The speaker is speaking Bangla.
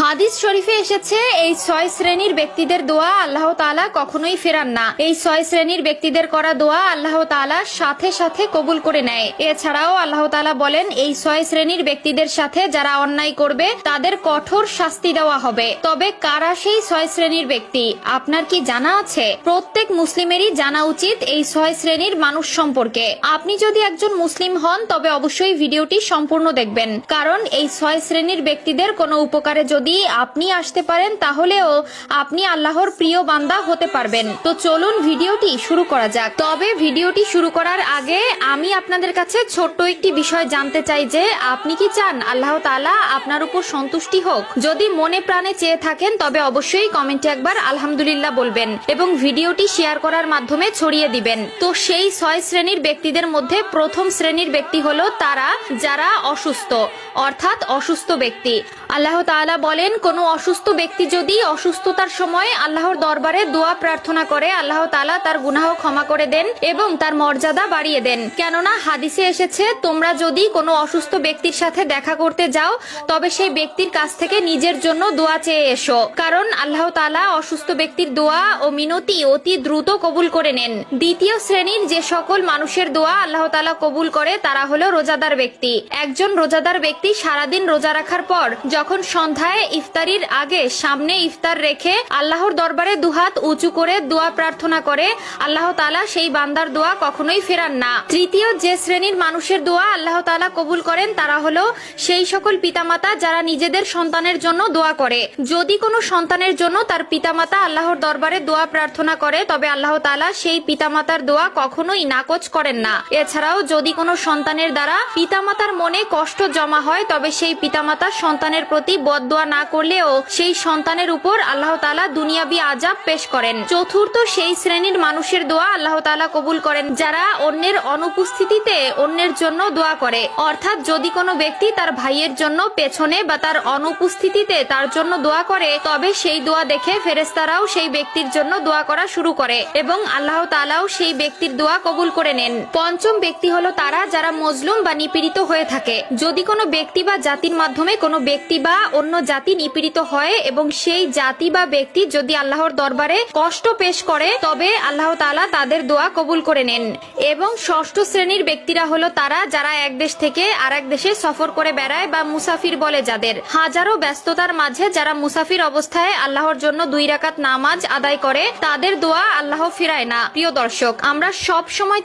হাদিস শরীফে এসেছে এই 6 শ্রেণীর ব্যক্তিদের দোয়া আল্লাহ তাআলা কখনোই ফেরান না। এই 6 শ্রেণীর ব্যক্তিদের করা দোয়া আল্লাহ তাআলা সাথে সাথে কবুল করে নেয়। এছাড়াও আল্লাহ তাআলা বলেন এই 6 শ্রেণীর ব্যক্তিদের সাথে যারা অন্যায় করবে তাদের কঠোর শাস্তি দেওয়া হবে। তবে কারা সেই 6 শ্রেণীর ব্যক্তি আপনার কি জানা আছে? প্রত্যেক মুসলিমেরই জানা উচিত এই 6 শ্রেণীর মানুষ সম্পর্কে। আপনি যদি একজন মুসলিম হন তবে অবশ্যই ভিডিওটি সম্পূর্ণ দেখবেন, কারণ এই 6 শ্রেণীর ব্যক্তিদের কোনো উপকারে যদি আপনি আসতে পারেন তাহলেও আপনি আল্লাহর প্রিয় বান্দা হতে পারবেন। তো চলুন ভিডিওটি শুরু করা যাক। তবে ভিডিওটি শুরু করার আগে আমি আপনাদের কাছে ছোট্ট একটি বিষয় জানতে চাই যে আপনি কি চান আল্লাহ তাআলা আপনার উপর সন্তুষ্টি হোক? যদি মনে প্রাণে চেয়ে থাকেন তবে অবশ্যই কমেন্টে একবার আলহামদুলিল্লাহ বলবেন এবং ভিডিওটি শেয়ার করার মাধ্যমে ছড়িয়ে দিবেন। তো সেই 6 শ্রেণীর ব্যক্তিদের মধ্যে প্রথম শ্রেণীর ব্যক্তি হলো তারা যারা অসুস্থ, অর্থাৎ অসুস্থ ব্যক্তি। আল্লাহ তাআলা বলেন কোনো অসুস্থ ব্যক্তি যদি অসুস্থতার সময় আল্লাহর দরবারে দোয়া প্রার্থনা করে আল্লাহ তাআলা তার গুনাহ ক্ষমা করে দেন এবং তার মর্যাদা বাড়িয়ে দেন। কেননা হাদিসে এসেছে তোমরা যদি কোনো অসুস্থ ব্যক্তির সাথে দেখা করতে যাও তবে সেই ব্যক্তির কাছ থেকে নিজের জন্য দোয়া চেয়ে এসো, কারণ আল্লাহ তাআলা অসুস্থ ব্যক্তির দোয়া ও মিনতি অতি দ্রুত কবুল করে নেন। দ্বিতীয় শ্রেণীর যে সকল মানুষের দোয়া আল্লাহ তাআলা কবুল করে তারা হলো রোজাদার ব্যক্তি। একজন রোজাদার ব্যক্তি সারাদিন রোজা রাখার পর যখন সন্ধ্যায় ইফতারির আগে সামনে ইফতার রেখে আল্লাহর দরবারে দুহাত উঁচু করে দোয়া প্রার্থনা করে আল্লাহ তাআলা সেই বান্দার দোয়া কখনোই ফেরান না। তৃতীয় যে শ্রেণীর মানুষের দোয়া আল্লাহ তাআলা কবুল করেন তারা হলো সেই সকল পিতামাতা যারা নিজেদের সন্তানের জন্য দোয়া করে। যদি কোনো সন্তানের জন্য তার পিতামাতা আল্লাহর দরবারে দোয়া প্রার্থনা করে তবে আল্লাহ তাআলা সেই পিতামাতার দোয়া কখনোই নাকচ করেন না। এছাড়াও যদি কোনো সন্তানের দ্বারা পিতামাতার মনে কষ্ট জমা হয় তবে সেই পিতামাতা সন্তানের প্রতি বদদোয়া না করলেও সেই সন্তানের উপর আল্লাহ তাআলা দুনিয়াবি আযাব পেশ করেন। চতুর্থ সেই শ্রেণীর মানুষের দোয়া আল্লাহ তাআলা কবুল করেন যারা অন্যের অনুপস্থিতিতে অন্যের জন্য দোয়া করে। অর্থাৎ যদি কোনো ব্যক্তি তার ভাইয়ের জন্য পেছনে বা তার অনুপস্থিতিতে তার জন্য দোয়া করে তবে সেই দোয়া দেখে ফেরেশতারাও সেই ব্যক্তির জন্য দোয়া করা শুরু করে এবং আল্লাহ তাআলাও সেই ব্যক্তির দোয়া কবুল করে নেন। পঞ্চম ব্যক্তি হলো তারা যারা মজলুম বা নিপীড়িত হয়ে থাকে। যদি কোনো ব্যক্তি বা জাতির মাধ্যমে কোনো ব্যক্তি বা অন্য জাতি নিপীড়িত হয় এবং সেই জাতি বা ব্যক্তি যদি আল্লাহর দরবারে কষ্ট পেশ করে তবে আল্লাহ তাআলা তাদের দোয়া কবুল করে নেন। এবং ষষ্ঠ শ্রেণীর ব্যক্তিরা হলো তারা যারা এক দেশ থেকে আরেক দেশে সফর করে বেড়ায় বা মুসাফির বলে যাদের। হাজারো ব্যস্ততার মাঝে যারা মুসাফির অবস্থায় আল্লাহর জন্য 2 রাকাত নামাজ আদায় করে তাদের দোয়া আল্লাহ ফিরায় না। প্রিয় দর্শক, আমরা সব সময়